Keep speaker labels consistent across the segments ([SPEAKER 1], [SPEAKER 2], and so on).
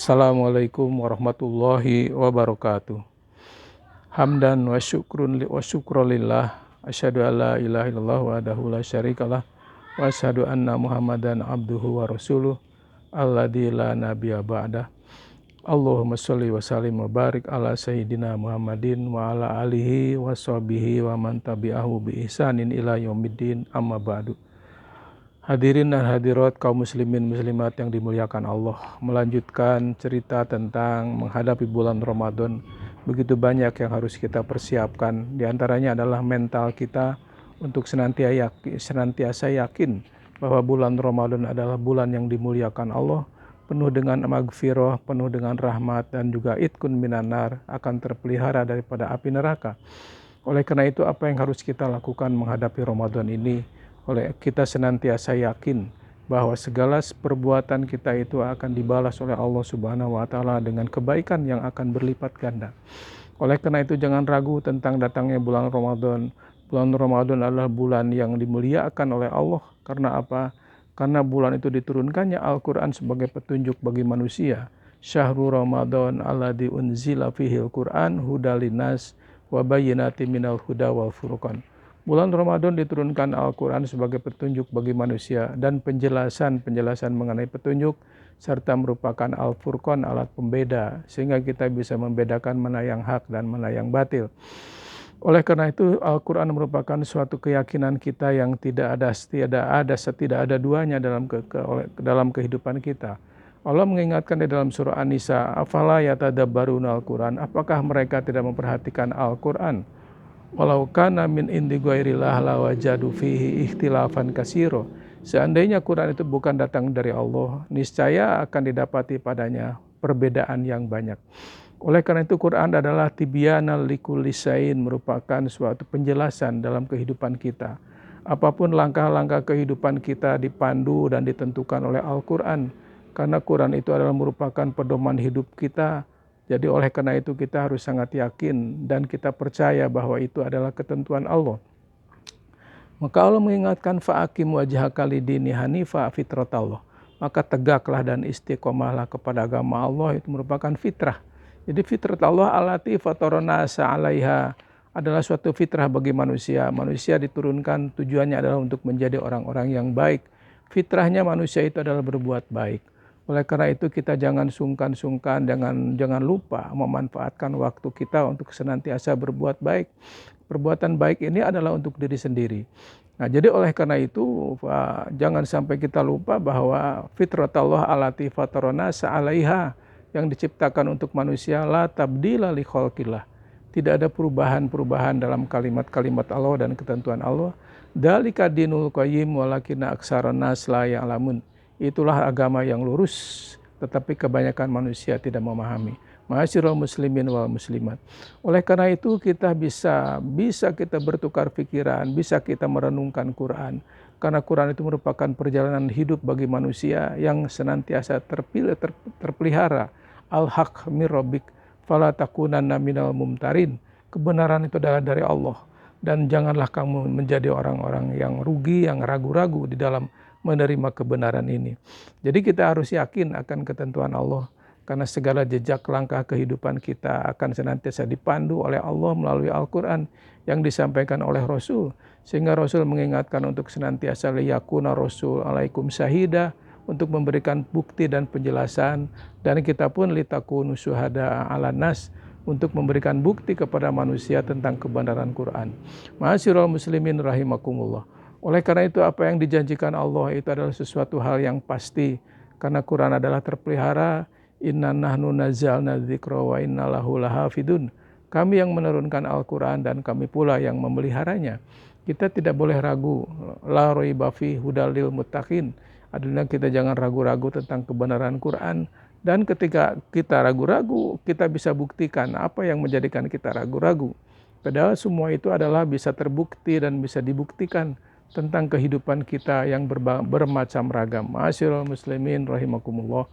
[SPEAKER 1] Assalamualaikum warahmatullahi wabarakatuh. Hamdan wa syukrulillah. Asyhadu an la ilaha illallah wahdahu la syarikalah wa asyhadu anna Muhammadan abduhu wa rasuluh alladzi la nabiyya ba'dah. Allahumma sholli wa sallim wa barik ala sayyidina Muhammadin wa ala alihi wa sahbihi wa man tabi'ahu bi ihsanin ila yaumiddin, amma ba'du. Hadirin dan hadirat kaum muslimin muslimat yang dimuliakan Allah, melanjutkan cerita tentang menghadapi bulan Ramadan. Begitu banyak yang harus kita persiapkan. Di antaranya adalah mental kita untuk senantiasa yakin bahwa bulan Ramadan adalah bulan yang dimuliakan Allah, penuh dengan magfirah, penuh dengan rahmat, dan juga itkun minanar, akan terpelihara daripada api neraka. Oleh karena itu, apa yang harus kita lakukan menghadapi Ramadan ini? Kita senantiasa yakin bahwa segala perbuatan kita itu akan dibalas oleh Allah Subhanahu wa taala dengan kebaikan yang akan berlipat ganda. Oleh karena itu, jangan ragu tentang datangnya bulan Ramadan. Bulan Ramadan adalah bulan yang dimuliakan oleh Allah. Karena apa? Karena bulan itu diturunkannya Al-Qur'an sebagai petunjuk bagi manusia. Syahrul Ramadan alladzi unzila fihil Qur'an hudal linnas wa bayyinatin minal huda wal furqan. Bulan Ramadan diturunkan Al-Quran sebagai petunjuk bagi manusia dan penjelasan mengenai petunjuk, serta merupakan Al-Furqan, alat pembeda, sehingga kita bisa membedakan mana yang hak dan mana yang batil. Oleh karena itu, Al-Quran merupakan suatu keyakinan kita yang tidak ada duanya dalam kehidupan kita. Allah mengingatkan di dalam surah An-Nisa, afala yatadabbaruna Al-Quran, apakah mereka tidak memperhatikan Al-Quran? Walau kana min indi ghairillah lawajadu fihi ikhtilafan katsira. Seandainya Quran itu bukan datang dari Allah, niscaya akan didapati padanya perbedaan yang banyak. Oleh karena itu, Quran adalah tibyanal likulli syai'in, merupakan suatu penjelasan dalam kehidupan kita. Apapun langkah-langkah kehidupan kita dipandu dan ditentukan oleh Al-Quran, karena Quran itu adalah merupakan pedoman hidup kita. Jadi oleh karena itu kita harus sangat yakin dan kita percaya bahwa itu adalah ketentuan Allah. Maka Allah mengingatkan fa'akim wajhaka lidini hanifa fitratallah. Maka tegaklah dan istiqomahlah kepada agama Allah, itu merupakan fitrah. Jadi fitrat Allah allati fatarana sa'alaiha adalah suatu fitrah bagi manusia. Manusia diturunkan tujuannya adalah untuk menjadi orang-orang yang baik. Fitrahnya manusia itu adalah berbuat baik. Oleh karena itu kita jangan sungkan, jangan lupa memanfaatkan waktu kita untuk senantiasa berbuat baik. Perbuatan baik ini adalah untuk diri sendiri. Nah, jadi oleh karena itu jangan sampai kita lupa bahwa fitratullah allati fatarana sa'alaiha, yang diciptakan untuk manusia, la tabdila li khalqillah. Tidak ada perubahan dalam kalimat-kalimat Allah dan ketentuan Allah. Dzalika dinul qayyim walakinna aktsarun nas la ya'lamun. Itulah agama yang lurus, tetapi kebanyakan manusia tidak memahami. Ma'asyiral muslimin wal muslimat. Oleh karena itu kita bisa kita bertukar pikiran, bisa kita merenungkan Quran. Karena Quran itu merupakan perjalanan hidup bagi manusia yang senantiasa terpelihara. Al-haq mir rabbik fala takunanna minal mumtarin. Kebenaran itu adalah dari Allah. Dan janganlah kamu menjadi orang-orang yang rugi, yang ragu-ragu di dalam menerima kebenaran ini. Jadi kita harus yakin akan ketentuan Allah, karena segala jejak langkah kehidupan kita akan senantiasa dipandu oleh Allah melalui Al-Quran yang disampaikan oleh Rasul. Sehingga Rasul mengingatkan untuk senantiasa liyakuna Rasul alaikum syahida, untuk memberikan bukti dan penjelasan, dan kita pun litakunu syuhada ala nas, untuk memberikan bukti kepada manusia tentang kebenaran Quran. Ma'asyiral muslimin rahimakumullah. Oleh karena itu apa yang dijanjikan Allah itu adalah sesuatu hal yang pasti, karena Quran adalah terpelihara. Inna nahnu nazzalna dzikra wa inna lahu lahafidun. Kami yang menurunkan Al-Quran dan kami pula yang memeliharanya. Kita tidak boleh ragu. La raiba fi hudal lil muttaqin. Adalah kita jangan ragu-ragu tentang kebenaran Quran. Dan ketika kita ragu-ragu, kita bisa buktikan apa yang menjadikan kita ragu-ragu. Padahal semua itu adalah bisa terbukti dan bisa dibuktikan tentang kehidupan kita yang bermacam ragam. Ma'asyiral muslimin rahimakumullah.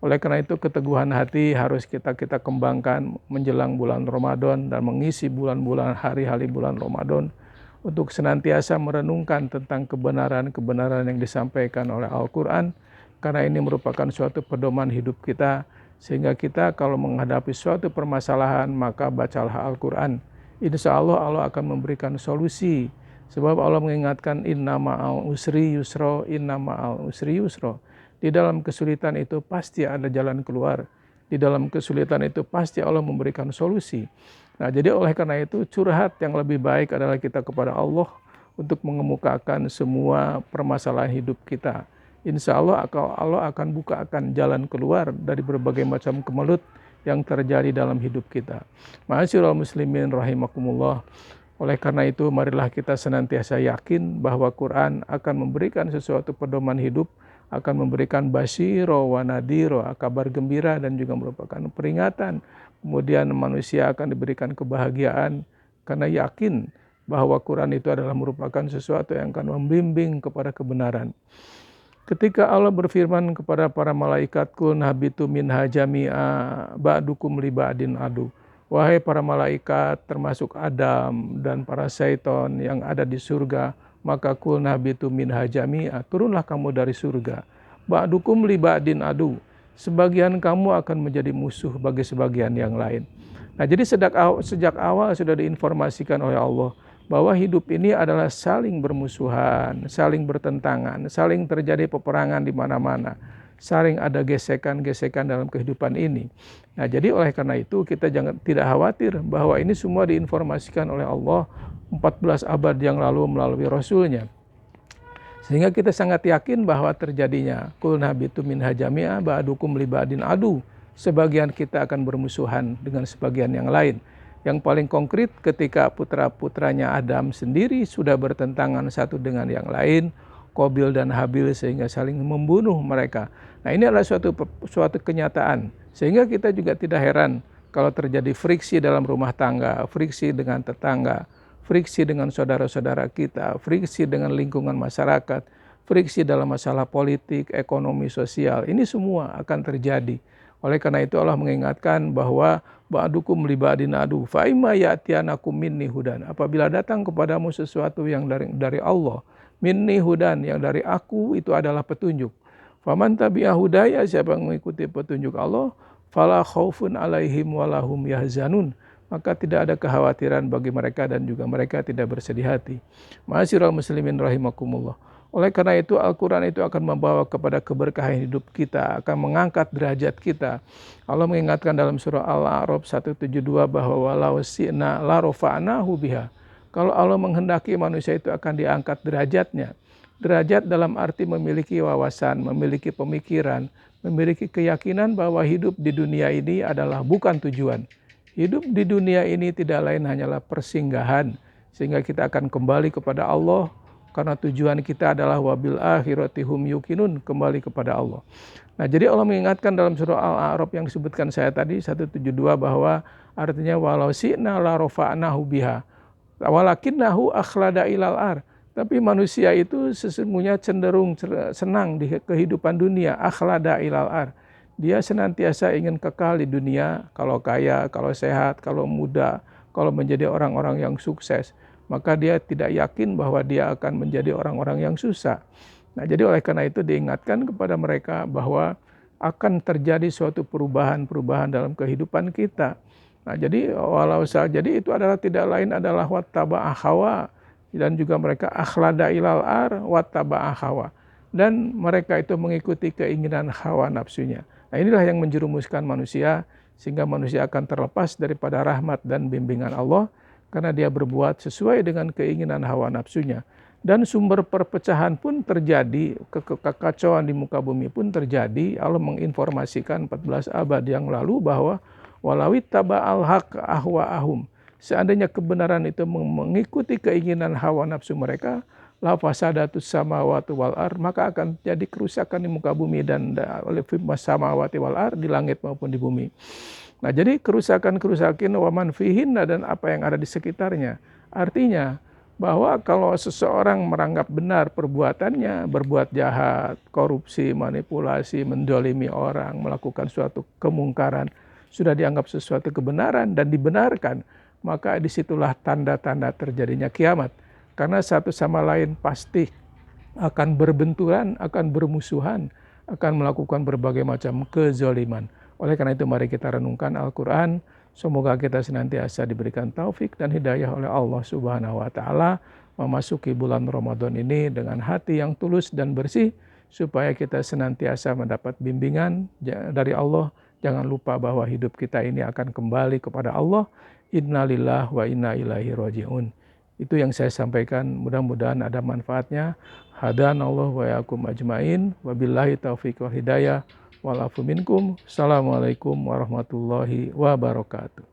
[SPEAKER 1] Oleh karena itu keteguhan hati harus kita kembangkan menjelang bulan Ramadan dan mengisi bulan-bulan hari-hari bulan Ramadan untuk senantiasa merenungkan tentang kebenaran-kebenaran yang disampaikan oleh Al-Quran, karena ini merupakan suatu pedoman hidup kita, Sehingga kita kalau menghadapi suatu permasalahan maka bacalah Al-Quran. Insya Allah Allah akan memberikan solusi. Sebab Allah mengingatkan inna ma'al usri yusro, inna ma'al usri yusro. Di dalam kesulitan itu pasti ada jalan keluar. Di dalam kesulitan itu pasti Allah memberikan solusi. Nah, jadi oleh karena itu curhat yang lebih baik adalah kita kepada Allah untuk mengemukakan semua permasalahan hidup kita. Insya Allah Allah akan bukakan jalan keluar dari berbagai macam kemelut yang terjadi dalam hidup kita. Ma'asyiral muslimin rahimakumullah. Oleh karena itu marilah kita senantiasa yakin bahwa Quran akan memberikan sesuatu pedoman hidup, akan memberikan basyiro wa nadhiro, kabar gembira dan juga merupakan peringatan. Kemudian manusia akan diberikan kebahagiaan karena yakin bahwa Quran itu adalah merupakan sesuatu yang akan membimbing kepada kebenaran. Ketika Allah berfirman kepada para malaikat, kul nabitu minha jami'a ba'dukum li ba'din adu. Wahai para malaikat termasuk Adam dan para syaitan yang ada di surga, maka kul nabitu minha jami'a, turunlah kamu dari surga. Ba'dukum li ba'din adu. Sebagian kamu akan menjadi musuh bagi sebagian yang lain. Nah, jadi sejak awal sudah diinformasikan oleh Allah bahwa hidup ini adalah saling bermusuhan, saling bertentangan, saling terjadi peperangan di mana-mana, saling ada gesekan-gesekan dalam kehidupan ini. Nah, jadi oleh karena itu kita tidak khawatir bahwa ini semua diinformasikan oleh Allah 14 abad yang lalu melalui Rasulnya. Sehingga kita sangat yakin bahwa terjadinya kul nabitu minha jami'a ba'dukum li ba'din adu. Sebagian kita akan bermusuhan dengan sebagian yang lain. Yang paling konkret ketika putra-putranya Adam sendiri sudah bertentangan satu dengan yang lain, Qabil dan Habil, sehingga saling membunuh mereka. Nah, ini adalah suatu kenyataan. Sehingga kita juga tidak heran kalau terjadi friksi dalam rumah tangga, friksi dengan tetangga, friksi dengan saudara-saudara kita, friksi dengan lingkungan masyarakat, friksi dalam masalah politik, ekonomi, sosial. Ini semua akan terjadi. Oleh karena itu Allah mengingatkan bahwa ba'dukum li ba'din adu fa imma ya'tiyanakum minni hudan. Apabila datang kepadamu sesuatu yang dari Allah, minni hudan, yang dari aku itu adalah petunjuk. Faman tabi'a hudaya, siapa yang mengikuti petunjuk Allah, fala khaufun alaihim walahum yahzanun. Maka tidak ada kekhawatiran bagi mereka dan juga mereka tidak bersedih hati. Ma'asyiral muslimin rahimakumullah. Oleh karena itu Al-Quran itu akan membawa kepada keberkahan hidup kita, akan mengangkat derajat kita. Allah mengingatkan dalam surah Al-A'raf 172 bahwa walau si'na la rafa'nahu biha. Kalau Allah menghendaki manusia itu akan diangkat derajatnya. Derajat dalam arti memiliki wawasan, memiliki pemikiran, memiliki keyakinan bahwa hidup di dunia ini adalah bukan tujuan. Hidup di dunia ini tidak lain hanyalah persinggahan, sehingga kita akan kembali kepada Allah. Karena tujuan kita adalah wabil akhirati hum yuqinun, kembali kepada Allah. Nah, jadi Allah mengingatkan dalam surah Al-A'raf yang disebutkan saya tadi 172 bahwa artinya walau si'na la rafa'nahu biha walakinnahu akhlada ilal ar. Tapi manusia itu sesungguhnya cenderung senang di kehidupan dunia, akhlada ilal ar. Dia senantiasa ingin kekal di dunia, kalau kaya, kalau sehat, kalau muda, kalau menjadi orang-orang yang sukses. Maka dia tidak yakin bahwa dia akan menjadi orang-orang yang susah. Nah, jadi oleh karena itu diingatkan kepada mereka bahwa akan terjadi suatu perubahan-perubahan dalam kehidupan kita. Nah, jadi jadi itu adalah tidak lain adalah wattaba'a hawa, dan juga mereka akhlada ilal ar wattaba'a hawa, dan mereka itu mengikuti keinginan hawa nafsunya. Nah, inilah yang menjerumuskan manusia sehingga manusia akan terlepas daripada rahmat dan bimbingan Allah. Karena dia berbuat sesuai dengan keinginan hawa nafsunya. Dan sumber perpecahan pun terjadi, kekacauan di muka bumi pun terjadi. Allah menginformasikan 14 abad yang lalu bahwa walawit taba'al haq ahwa'ahum. Seandainya kebenaran itu mengikuti keinginan hawa nafsu mereka, la fasadatus samawati wal ar, maka akan jadi kerusakan di muka bumi dan oleh samawati wal ar, di langit maupun di bumi. Nah, jadi kerusakan waman fihinna, dan apa yang ada di sekitarnya. Artinya bahwa kalau seseorang meranggap benar perbuatannya, berbuat jahat, korupsi, manipulasi, mendolimi orang, melakukan suatu kemungkaran, sudah dianggap sesuatu kebenaran dan dibenarkan, maka disitulah tanda-tanda terjadinya kiamat. Karena satu sama lain pasti akan berbenturan, akan bermusuhan, akan melakukan berbagai macam kezaliman. Oleh karena itu mari kita renungkan Al-Quran. Semoga kita senantiasa diberikan taufik dan hidayah oleh Allah Subhanahu wa Ta'ala memasuki bulan Ramadan ini dengan hati yang tulus dan bersih, supaya kita senantiasa mendapat bimbingan dari Allah. Jangan lupa bahwa hidup kita ini akan kembali kepada Allah. Innalillah wa inna ilaihi raji'un. Itu yang saya sampaikan, mudah-mudahan ada manfaatnya. Hadanallahu wa yakum ajmain. Wabillahi taufiq wal hidayah. Walafu minkum. Assalamualaikum warahmatullahi wabarakatuh.